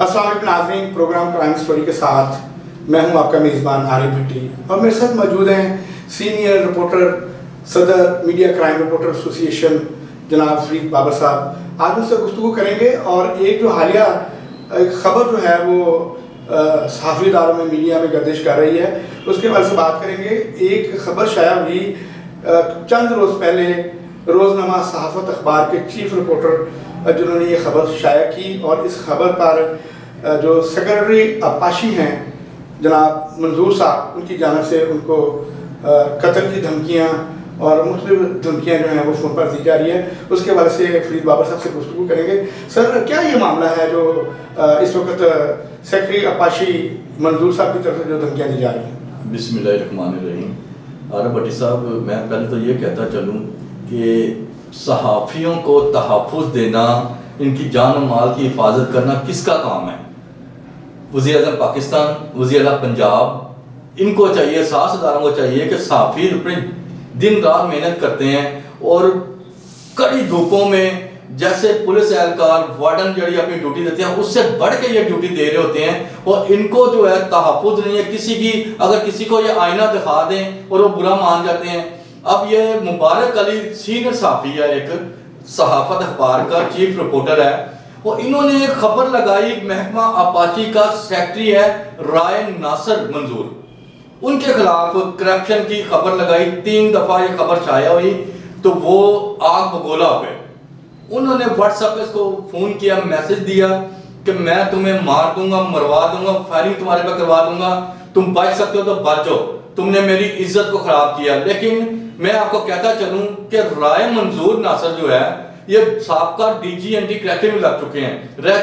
अस्सलाम वालेकुम नाज़रीन, प्रोग्राम क्राइम स्टोरी के साथ मैं हूं आपका मेज़बान आरिफ भट्टी और मेरे साथ मौजूद हैं सीनियर रिपोर्टर सदर मीडिया क्राइम रिपोर्टर एसोसिएशन जनाब फरीद बाबर साहब। आज उनसे गुफ्तगू करेंगे और एक जो हालिया खबर जो है वो सहाफ़ी इदारों में मीडिया में गर्दिश कर रही है उसके बारे में बात करेंगे। एक खबर शाया हुई चंद रोज़ पहले रोज़नामा सहाफ़त अखबार के चीफ रिपोर्टर जिन्होंने ये खबर शाया की और इस खबर पर जो सेक्रेटरी अपाशी हैं जनाब मंजूर साहब, उनकी जानिब से उनको कत्ल की धमकियाँ और मुख्तलिफ धमकियाँ जो हैं वो फ़ोन पर दी जा रही है। उसके बारे से फरीद बाबर साहब से गुफ्तगू करेंगे। सर, क्या ये मामला है जो इस वक्त सेक्रेटरी अपाशी मंजूर साहब की तरफ से जो धमकियाँ दी जा रही हैं? बिस्मिल्लाहिर्रहमानिर्रहीम। आरिफ भट्टी साहब, मैं पहले तो ये कहता चलूँ कि सहाफ़ियों को तहफ़्फ़ुज़ देना, इनकी जान और माल की हिफाजत करना किसका काम है? वज़ीर-ए-आज़म पाकिस्तान, वज़ीर-ए-आला पंजाब, इनको चाहिए, सियासतदानों को चाहिए कि सहाफ़ी अपने दिन रात मेहनत करते हैं और कड़ी धूपों में जैसे पुलिस एहलकार वार्डन जड़ी अपनी ड्यूटी देते हैं उससे बढ़ के ये ड्यूटी दे रहे होते हैं और इनको जो है तहफ़्फ़ुज़ नहीं है किसी की। अगर किसी को ये आईना दिखा दें और वो बुरा मान जाते हैं। अब ये मुबारक अली सीनियर सहाफ़ी है, एक सहाफ़त अखबार का चीफ रिपोर्टर है, और इन्होंने एक खबर लगाई, महकमा अपाची का सेक्रेटरी है राय नासर मंजूर, उनके खिलाफ करप्शन की खबर लगाई। 3 दफ़ा ये खबर छाया हुई तो वो आग बगोला हो गए। उन्होंने व्हाट्सएप पे इसको फ़ोन किया, मैसेज दिया कि मैं तुम्हें मार दूंगा, मरवा दूंगा, फायरिंग तुम्हारे पे करवा दूंगा, तुम बच सकते हो तो बचो, तुमने मेरी इज्जत को ख़राब किया। लेकिन मैं आपको कहता चलूं कि राय मंजूर नासर जो है ये साबका डीजी एंटी करप्शन में रह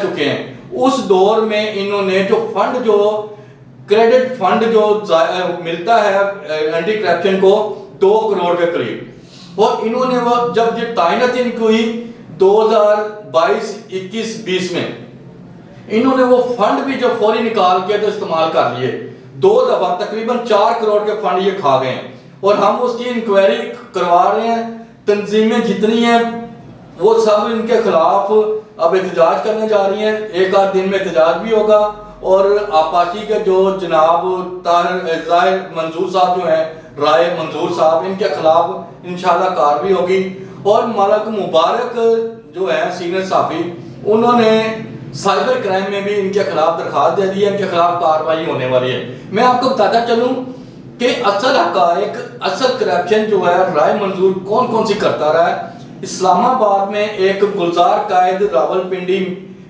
चुके हैं। उस दौर में इन्होंने जो फंड, जो क्रेडिट फंड जो मिलता है एंटी करप्शन को 2 करोड़ के करीब, और इन्होंने वो जब ये तैनात इनकी हुई 2022-21-20 में, इन्होंने वो फंड भी जो फौरी निकाल के तो इस्तेमाल कर लिए। 2 दफा तकरीबन 4 करोड़ के फंड ये खा गए हैं और हम उसकी इंक्वायरी करवा रहे हैं। तंजीमें जितनी हैं वो सब इनके खिलाफ अब एहतजाज करने जा रही हैं। 1 आध दिन में एहतजाज भी होगा और आपाची के जो जनाब ज़ाहिर मंजूर साहब जो हैं, राय मंजूर साहब, इनके खिलाफ इंशाल्लाह कार्रवाई होगी। और मलक मुबारक जो है सीनियर सहाफ़ी, उन्होंने साइबर क्राइम में भी इनके खिलाफ दरखास्त दे दी है, इनके खिलाफ कार्रवाई होने वाली है। मैं आपको बताता चलूँ कि असल हक़ाइक़, असल करप्शन जो है राय मंजूर कौन कौन सी करता रहा है। इस्लामाबाद में एक गुलजार कायद रावलपिंडी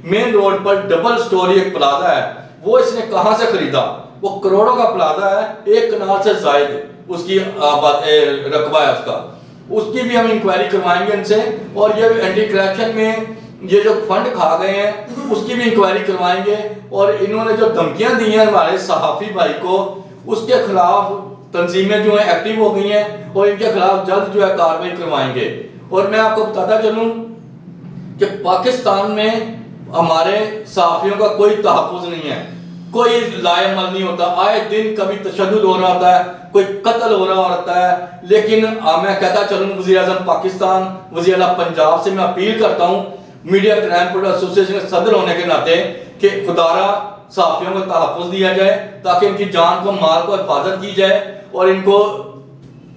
मेन रोड पर डबल स्टोरी एक प्लाजा है, वो इसने कहाँ से खरीदा? वो करोड़ों का प्लाजा है, 1 कनाल से जायद उसकी रकबा है उसका। उसकी भी हम इंक्वायरी करवाएंगे इनसे, और ये एंटी करप्शन में ये जो फंड खा गए हैं उसकी भी इंक्वायरी करवाएंगे। और इन्होंने जो धमकियां दी हैं हमारे सहाफ़ी भाई को, उसके खिलाफ तंजीमें जो है एक्टिव हो गई हैं और इनके खिलाफ जल्द जो है कार्रवाई करवाएंगे। और मैं आपको बताता चलूं कि पाकिस्तान में हमारे सहाफ़ियों का कोई तहफ़्फ़ुज़ नहीं है, कोई लाएमल नहीं होता। आए दिन कभी तशद्दुद हो रहा होता है, कोई कत्ल हो रहा होता है। लेकिन मैं कहता चलूँ वज़ीर-ए-आज़म पाकिस्तान, वज़ीर-ए-आला पंजाब से मैं अपील करता हूँ मीडिया क्राइम प्रोटेक्शन एसोसिएशन के सदर होने के नाते कि खुदारा सहाफ़ियों को तहफ़्फ़ुज़ दिया जाए ताकि इनकी जान को, माल को हिफाजत की जाए और इनको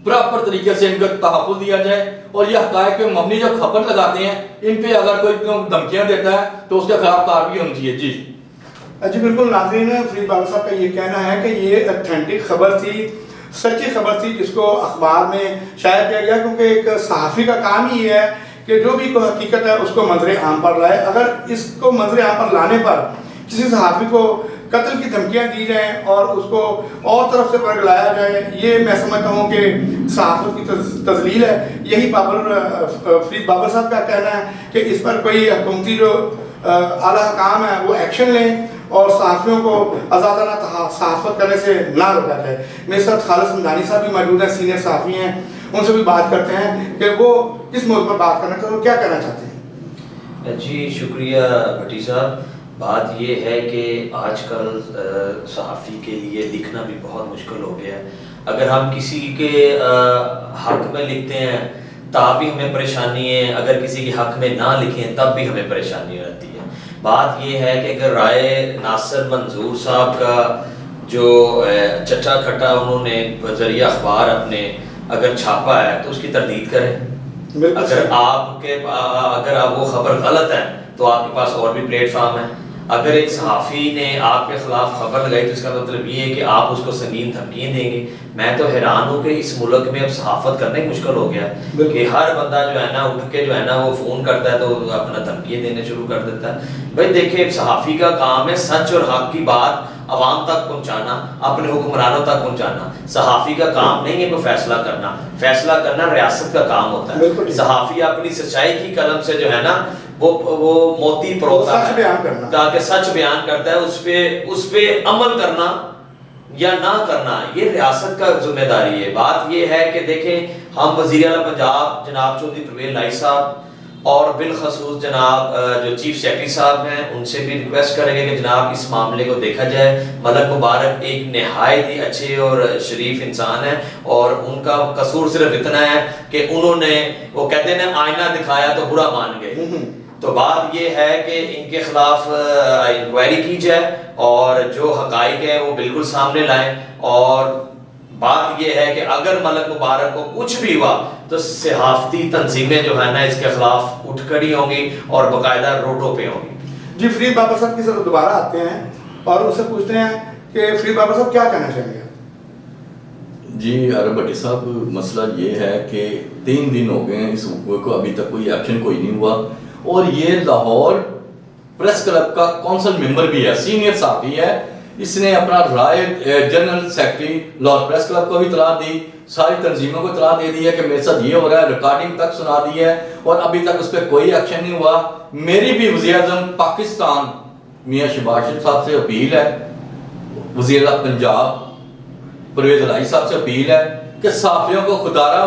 प्रॉपर तरीके से इनको तहफ़्फ़ुज़ दिया जाए। और ये हक़ाइक़ पे मबनी जो खबर लगाते हैं, इन पे अगर कोई धमकियाँ देता है तो उसके खिलाफ कार्रवाई होनी चाहिए। जी बिल्कुल नाज़रीन, फरीद बाबर साहब का ये कहना है कि ये ऑथेंटिक खबर थी, सच्ची खबर थी जिसको अखबार में शाया किया गया, क्योंकि एक सहाफ़ी का काम ही है कि जो भी कोई हकीकत है उसको मंजर आम पर लाए। अगर इसको मंजर आम पर लाने पर किसी सहाफ़ी को कत्ल की धमकियां दी जाएं और उसको और तरफ से बरगलाया जाए, ये मैं समझता हूँ कि सहाफ़त की तज़लील है। यही फरीद बाबर साहब का कहना है कि इस पर कोई हुकूमती जो आला काम है वो एक्शन लें और सहाफ़ियों को आज़ादाना सहाफ़त करने से ना रोका जाए। मेरे साथ खालिद समदानी साहब भी मौजूद हैं, सीनियर सहाफ़ी हैं, उनसे भी बात करते हैं कि वो किस मौके पर बात करना चाहते हैं, क्या कहना चाहते हैं। जी शुक्रिया भट्टी साहब। बात ये है कि आजकल सहाफ़ी के लिए लिखना भी बहुत मुश्किल हो गया है। अगर हम किसी के हक़ में लिखते हैं तब भी हमें परेशानी है, अगर किसी के हक़ में ना लिखें तब भी हमें परेशानी रहती है। بات یہ ہے کہ اگر رائے ناصر منظور صاحب کا جو چٹا کھٹا انہوں نے ذریعہ اخبار اپنے اگر چھاپا ہے تو اس کی تردید کریں. اگر آپ وہ خبر غلط ہے تو آپ کے پاس اور بھی پلیٹ فارم ہے. اگر ایک صحافی نے آپ کے خلاف خبر لگائی تو اس کا مطلب یہ ہے کہ آپ اس کو سنگین دھمکیاں دیں گے. میں تو حیران ہوں کہ اس ملک میں اب صحافت کرنا ہی مشکل ہو گیا کہ ہر بندہ جو ہے نا اٹھ کے جو ہے نا وہ فون کرتا ہے تو اپنا دھمکیاں دینے شروع کر دیتا ہے. بھائی دیکھیں صحافی کا کام ہے سچ اور حق کی بات عوام تک پہنچانا, اپنے حکمرانوں تک پہنچانا. صحافی کا کام نہیں ہے کوئی فیصلہ کرنا, فیصلہ کرنا ریاست کا کام ہوتا ہے. صحافی اپنی سچائی کی قلم سے جو ہے نا وہ موتی پروتا ہے تاکہ سچ بیان کرتا ہے, اس پہ عمل کرنا یا نہ کرنا یہ ریاست کا ذمہ داری ہے. بات یہ ہے کہ دیکھیں ہم وزیر اعلیٰ پنجاب جناب چودھری پرویز الہی صاحب اور بالخصوص جناب جو چیف سیکرٹری صاحب ہیں ان سے بھی ریکویسٹ کریں گے کہ جناب اس معاملے کو دیکھا جائے. ملک مبارک ایک نہایت ہی اچھے اور شریف انسان ہیں اور ان کا قصور صرف اتنا ہے کہ انہوں نے وہ کہتے ہیں نا آئینہ دکھایا تو برا مان گئے. تو بات یہ ہے کہ ان کے خلاف انکوائری کی جائے اور جو حقائق ہیں وہ بالکل سامنے لائیں. اور بات یہ ہے کہ اگر ملک مبارک کو کچھ بھی ہوا تو صحافتی تنظیمیں جو ہے نا اس کے خلاف اٹھ کھڑی ہوں گی اور باقاعدہ روڈوں پہ ہوں گی. جی فرید بابر صاحب کی طرف دوبارہ آتے ہیں اور ان سے پوچھتے ہیں کہ فرید بابر صاحب کیا کہنا چاہیں گے؟ جی عرب بھٹی صاحب مسئلہ یہ ہے کہ 3 دن ہو گئے ہیں اس حکومت کو, ابھی تک کوئی ایکشن کوئی نہیں ہوا. اور یہ لاہور پریس کلب کا کونسل ممبر بھی ہے, سینئر صحافی ہے. اس نے اپنا رائے general secretary Lahore press club کو بھی اطلاع دی, ساری تنظیموں کو اطلاع دے دی ہے کہ میرے ساتھ یہ ہو رہا ہے, ریکارڈنگ تک سنا دی ہے اور ابھی تک اس پہ کوئی ایکشن نہیں ہوا. میری بھی وزیر اعظم پاکستان میاں شہباز شریف صاحب سے اپیل ہے, وزیر اعلیٰ پنجاب پرویز الہی صاحب سے اپیل ہے کہ صحافیوں کو خدارہ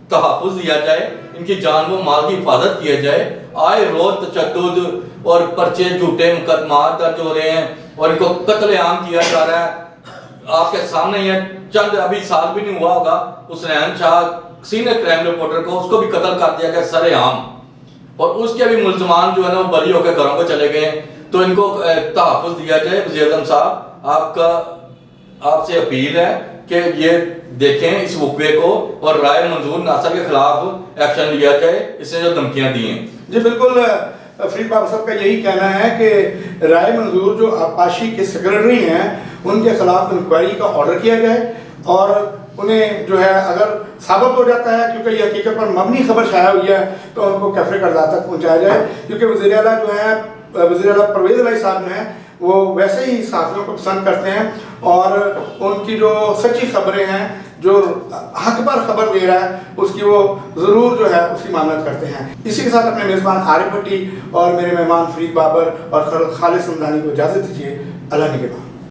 تحفظ دیا جائے, ان کی جان و مال کی حفاظت کیا جائے. آئے روز تشدد اور پرچے جھوٹے مقدمات درج ہو رہے ہیں اور ان کو قتل عام کیا جا رہا ہے. آپ کے سامنے یہ چند ابھی سال بھی نہیں ہوا ہوگا حسنین شاہ سینئر کرائم رپورٹر کو, اس کو بھی قتل کر دیا گیا سر عام, اور اس کے بھی ملزمان جو ہے نا وہ بری ہو کے گھروں کو چلے گئے. تو ان کو تحفظ دیا جائے. وزیر اعظم صاحب آپ سے اپیل ہے کہ یہ دیکھیں اس وقوع کو اور رائے منظور ناصر کے خلاف ایکشن لیا جائے, اس نے جو دھمکیاں دی ہیں. جی بالکل فرید بابر صاحب کا یہی کہنا ہے کہ رائے منظور جو آبپاشی کے سیکرٹری ہیں ان کے خلاف انکوائری کا آرڈر کیا جائے اور انہیں جو ہے اگر ثابت ہو جاتا ہے کیونکہ یہ حقیقت پر مبنی خبر شائع ہوئی ہے تو ان کو کیفے قرضات تک پہنچایا جائے. کیونکہ وزیر اعلیٰ جو ہیں وزیر اعلیٰ پرویز الہی صاحب جو ہیں وہ ویسے ہی صحافیوں کو پسند کرتے ہیں اور ان کی جو سچی خبریں ہیں جو حق پر خبر دے رہا ہے اس کی وہ ضرور جو ہے اس کی معاملت کرتے ہیں. اسی کے ساتھ اپنے میزبان عارف بھٹی اور میرے مہمان فرید بابر اور خالد سمدانی کو اجازت دیجیے. اللہ نگہبان.